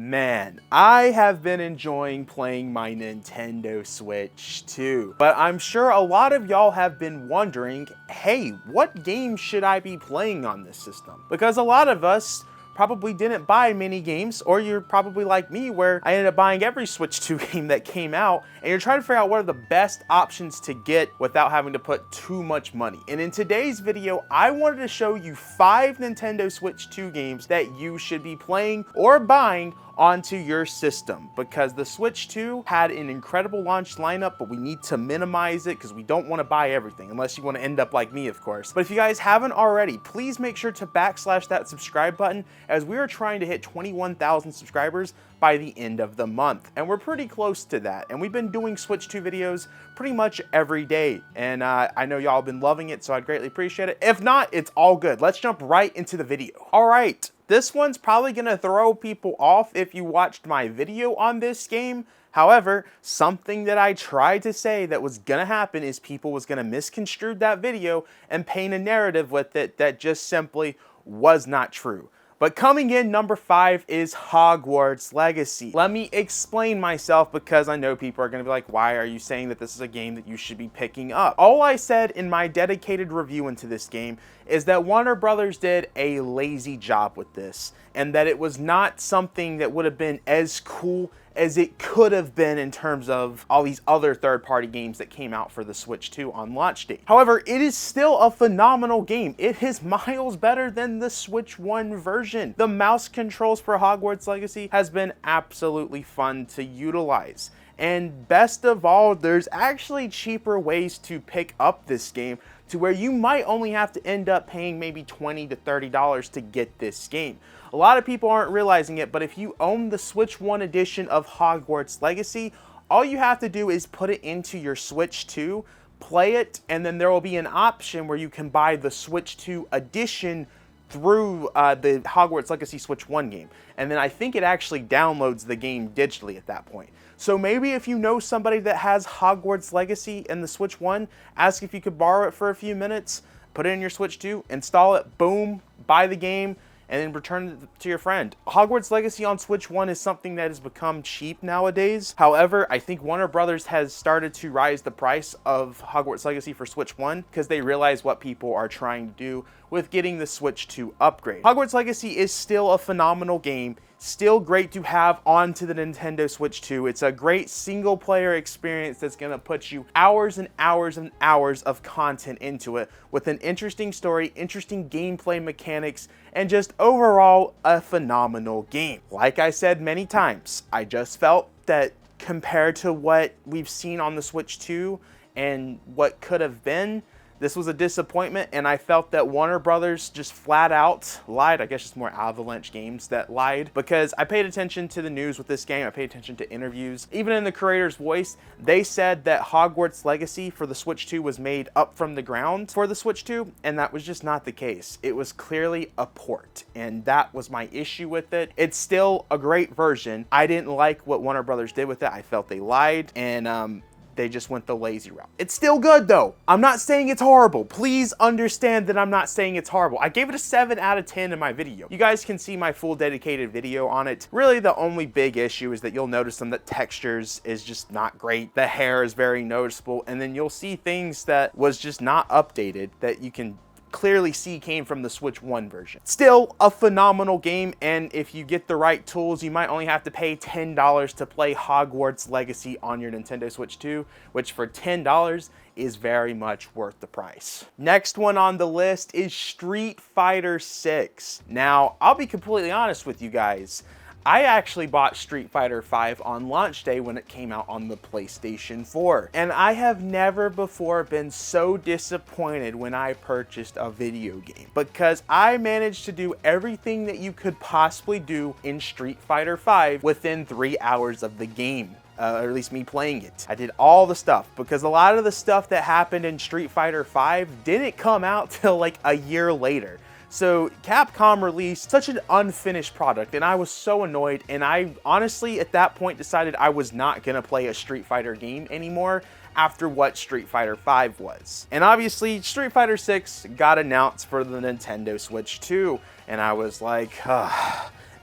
Man, I have been enjoying playing my Nintendo Switch 2, but I'm sure a lot of y'all have been wondering, hey, what games should I be playing on this system? Because a lot of us probably didn't buy many games, or you're probably like me where I ended up buying every Switch 2 game that came out, and you're trying to figure out what are the best options to get without having to put too much money. And in today's video, I wanted to show you 5 Nintendo Switch 2 games that you should be playing or buying onto your system, because the Switch 2 had an incredible launch lineup, but we need to minimize it because we don't want to buy everything, unless you want to end up like me, of course. But if you guys haven't already, please make sure to backslash that subscribe button, as we are trying to hit 21,000 subscribers by the end of the month, and we're pretty close to that. And we've been doing Switch 2 videos pretty much every day, and I know y'all have been loving it, so I'd greatly appreciate it. If not, it's all good. Let's jump right into the video. All right. This one's probably gonna throw people off if you watched my video on this game. However, something that I tried to say that was gonna happen is people was gonna misconstrue that video and paint a narrative with it that just simply was not true. But coming in number 5 is Hogwarts Legacy. Let me explain myself, because I know people are gonna be like, why are you saying that this is a game that you should be picking up? All I said in my dedicated review into this game is that Warner Brothers did a lazy job with this, and that it was not something that would have been as cool as it could have been in terms of all these other third-party games that came out for the Switch 2 on launch date. However, it is still a phenomenal game. It is miles better than the Switch 1 version. The mouse controls for Hogwarts Legacy has been absolutely fun to utilize. And best of all, there's actually cheaper ways to pick up this game, to where you might only have to end up paying maybe $20 to $30 to get this game. A lot of people aren't realizing it, but if you own the Switch 1 edition of Hogwarts Legacy, all you have to do is put it into your Switch 2, play it, and then there will be an option where you can buy the Switch 2 edition through the Hogwarts Legacy Switch 1 game. And then I think it actually downloads the game digitally at that point. So maybe if you know somebody that has Hogwarts Legacy and the Switch 1, ask if you could borrow it for a few minutes, put it in your Switch 2, install it, boom, buy the game, and then return it to your friend. Hogwarts Legacy on Switch 1 is something that has become cheap nowadays. However, I think Warner Brothers has started to raise the price of Hogwarts Legacy for Switch 1 because they realize what people are trying to do with getting the Switch 2 upgrade. Hogwarts Legacy is still a phenomenal game, still great to have onto the Nintendo Switch 2. It's a great single player experience that's gonna put you hours and hours and hours of content into it, with an interesting story, interesting gameplay mechanics, and just overall a phenomenal game. Like I said many times, I just felt that compared to what we've seen on the Switch 2 and what could have been, this was a disappointment, and I felt that Warner Brothers just flat out lied. I guess it's more Avalanche Games that lied, because I paid attention to the news with this game. I paid attention to interviews. Even in the creator's voice, they said that Hogwarts Legacy for the Switch 2 was made up from the ground for the Switch 2, and that was just not the case. It was clearly a port, and that was my issue with it. It's still a great version. I didn't like what Warner Brothers did with it. I felt they lied, and they just went the lazy route. It's still good though. I'm not saying it's horrible. Please understand that I'm not saying it's horrible. I gave it a 7 out of 10 in my video. You guys can see my full dedicated video on it. Really, the only big issue is that you'll notice that textures is just not great. The hair is very noticeable, and then you'll see things that was just not updated that you can clearly see came from the Switch 1 version. Still a phenomenal game, and if you get the right tools, you might only have to pay $10 to play Hogwarts Legacy on your Nintendo Switch 2, which for $10 is very much worth the price. Next one on the list is Street Fighter 6. Now, I'll be completely honest with you guys. I actually bought Street Fighter 5 on launch day when it came out on the PlayStation 4. And I have never before been so disappointed when I purchased a video game, because I managed to do everything that you could possibly do in Street Fighter 5 within 3 hours of the game. Or at least me playing it. I did all the stuff, because a lot of the stuff that happened in Street Fighter 5 didn't come out till like a year later. So Capcom released such an unfinished product, and I was so annoyed, and I honestly at that point decided I was not gonna play a Street Fighter game anymore after what Street Fighter 5 was. And obviously Street Fighter 6 got announced for the Nintendo Switch 2, and I was like,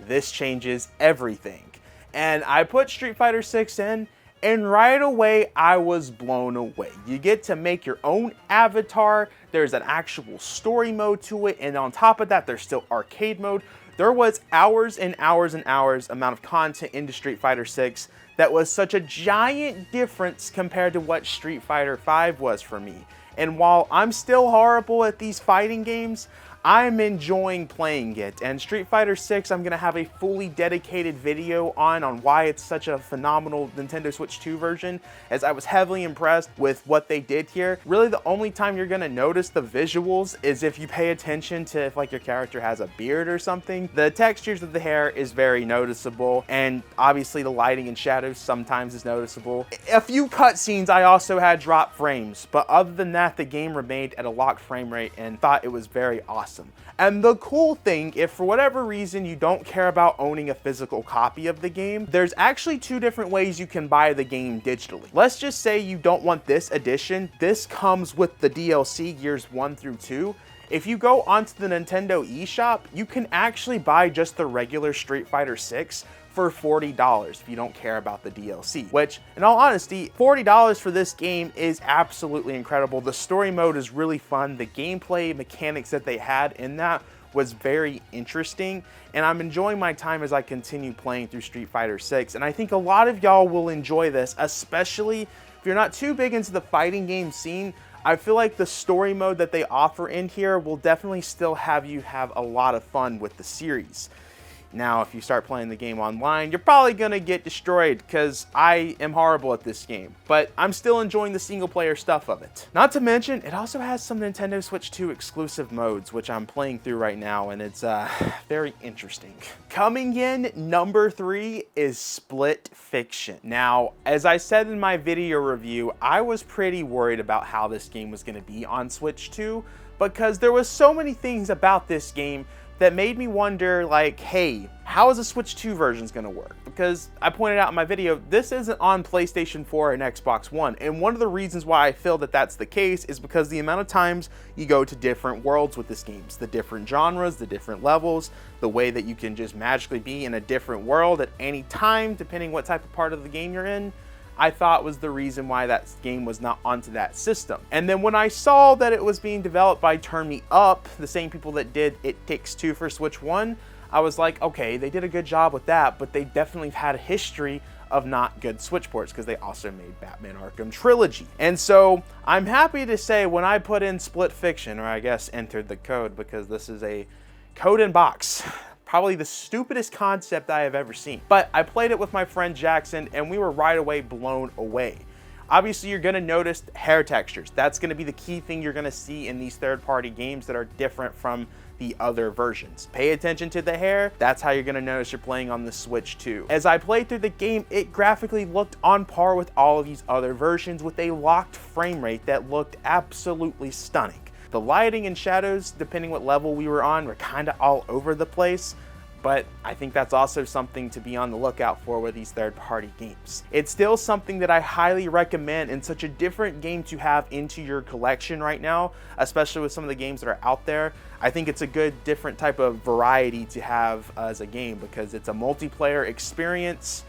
this changes everything. And I put Street Fighter 6 in, and right away I was blown away. You get to make your own avatar, there's an actual story mode to it, and on top of that there's still arcade mode. There was hours and hours and hours amount of content into Street Fighter 6 that was such a giant difference compared to what Street Fighter 5 was for me. And while I'm still horrible at these fighting games, I'm enjoying playing it. And Street Fighter 6, I'm gonna have a fully dedicated video on why it's such a phenomenal Nintendo Switch 2 version, as I was heavily impressed with what they did here. Really, the only time you're gonna notice the visuals is if you pay attention to if like your character has a beard or something. The textures of the hair is very noticeable, and obviously the lighting and shadows sometimes is noticeable. A few cutscenes I also had drop frames, but other than that, the game remained at a locked frame rate and thought it was very awesome. And the cool thing, if for whatever reason you don't care about owning a physical copy of the game, there's actually two different ways you can buy the game digitally. Let's just say you don't want this edition. This comes with the DLC Gears 1 through 2. If you go onto the Nintendo eShop, you can actually buy just the regular Street Fighter 6 for $40 if you don't care about the DLC, which in all honesty, $40 for this game is absolutely incredible. The story mode is really fun. The gameplay mechanics that they had in that was very interesting, and I'm enjoying my time as I continue playing through Street Fighter 6. And I think a lot of y'all will enjoy this, especially if you're not too big into the fighting game scene. I feel like the story mode that they offer in here will definitely still have you have a lot of fun with the series. Now, if you start playing the game online, you're probably gonna get destroyed because I am horrible at this game, but I'm still enjoying the single player stuff of it. Not to mention, it also has some Nintendo Switch 2 exclusive modes, which I'm playing through right now, and it's very interesting. Coming in number 3 is Split Fiction. Now, as I said in my video review, I was pretty worried about how this game was gonna be on Switch 2 because there was so many things about this game that made me wonder, like, hey, how is the Switch 2 version gonna work? Because I pointed out in my video, this isn't on PlayStation 4 and Xbox One. And one of the reasons why I feel that that's the case is because the amount of times you go to different worlds with this game, the different genres, the different levels, the way that you can just magically be in a different world at any time, depending what type of part of the game you're in, I thought was the reason why that game was not onto that system. And then when I saw that it was being developed by Turn Me Up, the same people that did It Takes Two for Switch 1, I was like, okay, they did a good job with that, but they definitely had a history of not good Switch ports because they also made Batman Arkham Trilogy. And so I'm happy to say when I put in Split Fiction, or I guess entered the code because this is a code in box, probably the stupidest concept I have ever seen. But I played it with my friend Jackson and we were right away blown away. Obviously, you're gonna notice hair textures. That's gonna be the key thing you're gonna see in these third-party games that are different from the other versions. Pay attention to the hair. That's how you're gonna notice you're playing on the Switch 2. As I played through the game, it graphically looked on par with all of these other versions with a locked frame rate that looked absolutely stunning. The lighting and shadows, depending what level we were on, were kind of all over the place, but I think that's also something to be on the lookout for with these third-party games. It's still something that I highly recommend and such a different game to have into your collection right now, especially with some of the games that are out there. I think it's a good different type of variety to have as a game because it's a multiplayer experience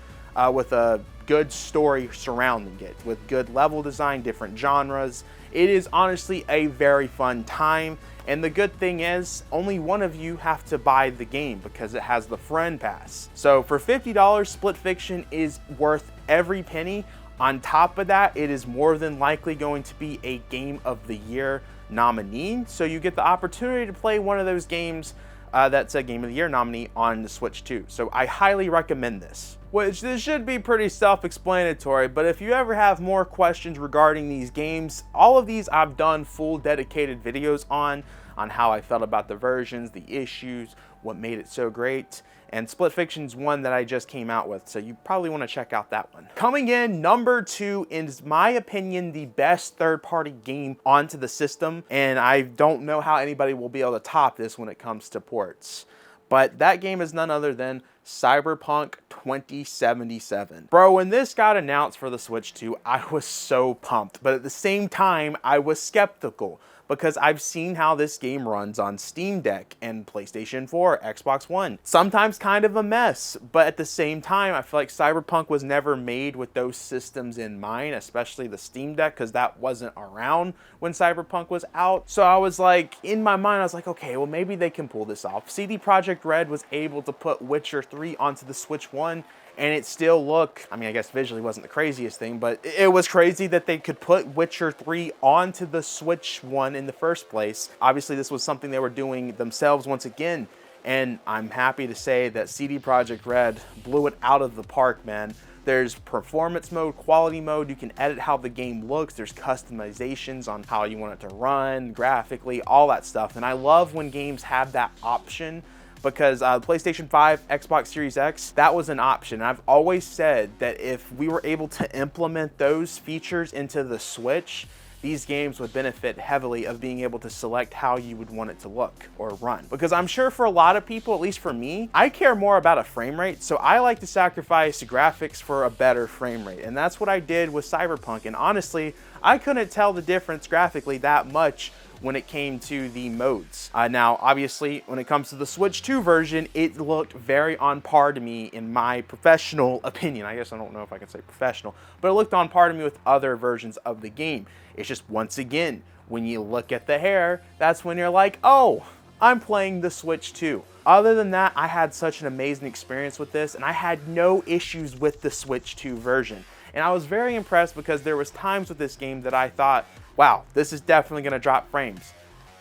with a good story surrounding it, with good level design, different genres. It is honestly a very fun time, and the good thing is only one of you have to buy the game because it has the friend pass. So for $50, Split Fiction is worth every penny. On top of that, it is more than likely going to be a Game of the Year nominee, so you get the opportunity to play one of those games that's a Game of the Year nominee on the Switch 2. So I highly recommend this. Which this should be pretty self-explanatory, but if you ever have more questions regarding these games, all of these I've done full dedicated videos on how I felt about the versions, the issues, what made it so great. And Split Fiction's one that I just came out with, so you probably want to check out that one. Coming in number 2 is, my opinion, the best third-party game onto the system, and I don't know how anybody will be able to top this when it comes to ports. But that game is none other than Cyberpunk 2077. Bro, when this got announced for the Switch 2, I was so pumped, but at the same time, I was skeptical because I've seen how this game runs on Steam Deck and PlayStation 4, Xbox One. Sometimes kind of a mess, but at the same time, I feel like Cyberpunk was never made with those systems in mind, especially the Steam Deck, because that wasn't around when Cyberpunk was out. So I was like, in my mind, I was like, okay, well, maybe they can pull this off. CD Projekt Red was able to put Witcher 3 onto the Switch 1, and it still looked, I mean, I guess visually wasn't the craziest thing, but it was crazy that they could put Witcher 3 onto the Switch 1 in the first place. Obviously, this was something they were doing themselves once again, and I'm happy to say that CD Projekt Red blew it out of the park, man. There's performance mode, quality mode, you can edit how the game looks, there's customizations on how you want it to run, graphically, all that stuff. And I love when games have that option, because PlayStation 5, Xbox Series X, that was an option. I've always said that if we were able to implement those features into the Switch, these games would benefit heavily of being able to select how you would want it to look or run. Because I'm sure for a lot of people, at least for me, I care more about a frame rate, so I like to sacrifice graphics for a better frame rate. And that's what I did with Cyberpunk. And honestly, I couldn't tell the difference graphically that much when it came to the modes. Now, obviously, when it comes to the Switch 2 version, it looked very on par to me in my professional opinion. I guess I don't know if I can say professional, but it looked on par to me with other versions of the game. It's just, once again, when you look at the hair, that's when you're like, oh, I'm playing the Switch 2. Other than that, I had such an amazing experience with this, and I had no issues with the Switch 2 version. And I was very impressed because there was times with this game that I thought, wow, this is definitely gonna drop frames.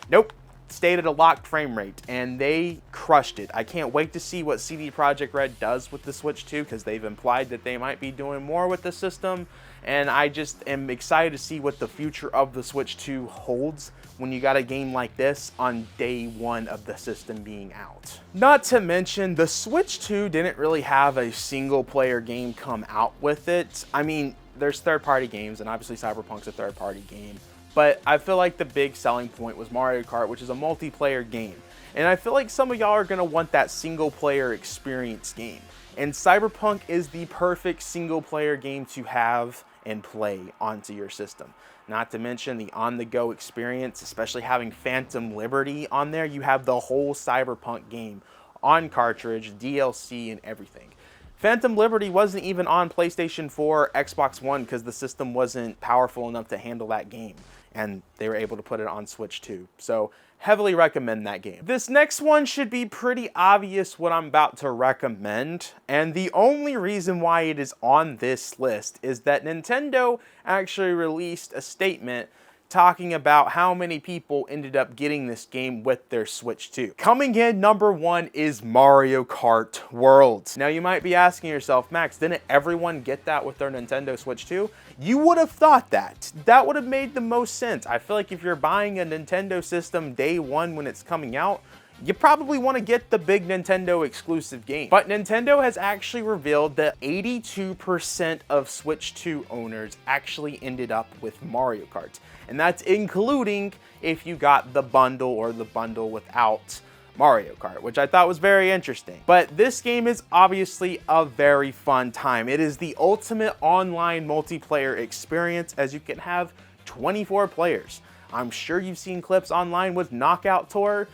Nope, stayed at a locked frame rate, and they crushed it. I can't wait to see what CD Projekt Red does with the Switch 2, because they've implied that they might be doing more with the system, and I just am excited to see what the future of the Switch 2 holds when you got a game like this on day one of the system being out. Not to mention, the Switch 2 didn't really have a single player game come out with it. I mean, there's third-party games, and obviously Cyberpunk's a third-party game, but I feel like the big selling point was Mario Kart, which is a multiplayer game. And I feel like some of y'all are gonna want that single-player experience game. And Cyberpunk is the perfect single-player game to have and play onto your system. Not to mention the on-the-go experience, especially having Phantom Liberty on there. You have the whole Cyberpunk game on cartridge, DLC, and everything. Phantom Liberty wasn't even on PlayStation 4, Xbox One, because the system wasn't powerful enough to handle that game, and they were able to put it on Switch 2. So heavily recommend that game. This next one should be pretty obvious what I'm about to recommend, and the only reason why it is on this list is that Nintendo actually released a statement talking about how many people ended up getting this game with their Switch 2. Coming in number one is Mario Kart World. Now you might be asking yourself, Max, didn't everyone get that with their Nintendo Switch 2? You would have thought that. That would have made the most sense. I feel like if you're buying a Nintendo system day one when it's coming out, you probably want to get the big Nintendo exclusive game. But Nintendo has actually revealed that 82% of Switch 2 owners actually ended up with Mario Kart. And that's including if you got the bundle or the bundle without Mario Kart, which I thought was very interesting. But this game is obviously a very fun time. It is the ultimate online multiplayer experience, as you can have 24 players. I'm sure you've seen clips online with Knockout Tour,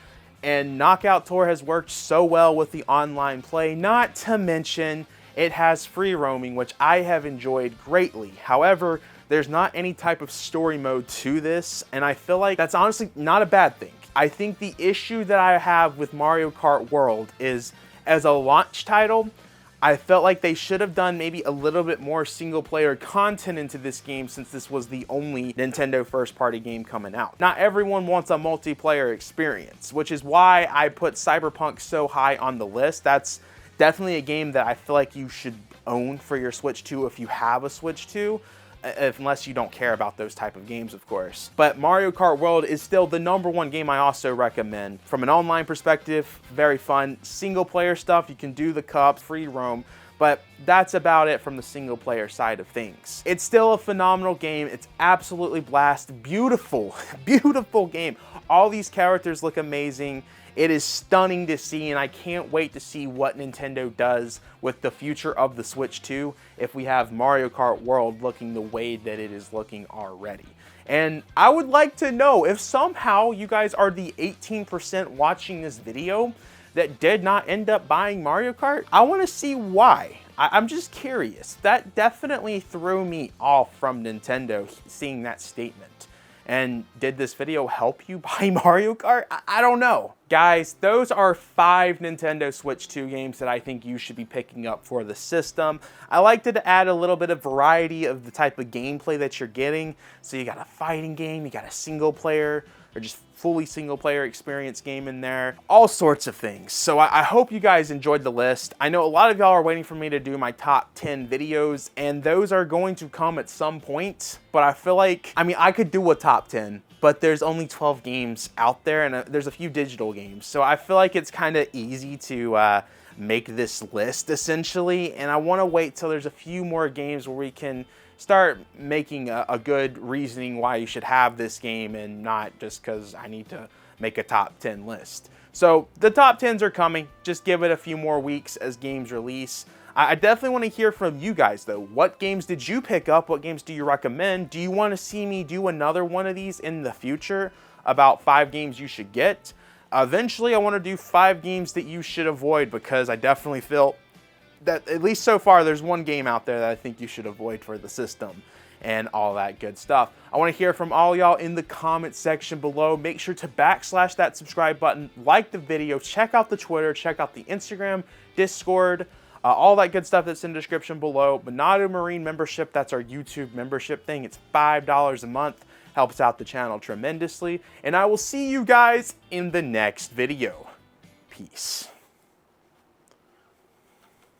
and Knockout Tour has worked so well with the online play, not to mention it has free roaming, which I have enjoyed greatly. However, there's not any type of story mode to this, and I feel like that's honestly not a bad thing. I think the issue that I have with Mario Kart World is, as a launch title, I felt like they should have done maybe a little bit more single player content into this game, since this was the only Nintendo first party game coming out. Not everyone wants a multiplayer experience, which is why I put Cyberpunk so high on the list. That's definitely a game that I feel like you should own for your Switch 2 if you have a Switch 2. Unless you don't care about those type of games, of course. But Mario Kart World is still the #1 game I also recommend. From an online perspective, very fun. Single player stuff, you can do the cups, free roam, but that's about it from the single player side of things. It's still a phenomenal game. It's absolutely blast. Beautiful, beautiful game. All these characters look amazing. It is stunning to see, and I can't wait to see what Nintendo does with the future of the Switch 2 if we have Mario Kart World looking the way that it is looking already. And I would like to know if somehow you guys are the 18% watching this video that did not end up buying Mario Kart. I want to see why. I'm just curious. That definitely threw me off from Nintendo, seeing that statement. And did this video help you buy Mario Kart? I don't know. Guys, those are 5 Nintendo Switch 2 games that I think you should be picking up for the system. I liked to add a little bit of variety of the type of gameplay that you're getting. So you got a fighting game, you got a single player, or just fully single player experience game in there, all sorts of things. So I hope you guys enjoyed the list. I know a lot of y'all are waiting for me to do my top 10 videos, and those are going to come at some point, but I feel like, I mean, I could do a top 10, but there's only 12 games out there, and there's a few digital games. So I feel like it's kind of easy to make this list essentially, and I want to wait till there's a few more games where we can start making a good reasoning why you should have this game, and not just because I need to make a top 10 list. So the top 10s are coming. Just give it a few more weeks as games release. I definitely want to hear from you guys though. What games did you pick up? What games do you recommend? Do you want to see me do another one of these in the future about 5 games you should get? Eventually I want to do 5 games that you should avoid, because I definitely feel that, at least so far, there's one game out there that I think you should avoid for the system and all that good stuff. I want to hear from all y'all in the comment section below. Make sure to backslash that subscribe button, like the video, check out the Twitter, check out the Instagram, Discord, all that good stuff that's in the description below. Monado Marine membership, that's our YouTube membership thing. It's $5 a month, helps out the channel tremendously. And I will see you guys in the next video. Peace.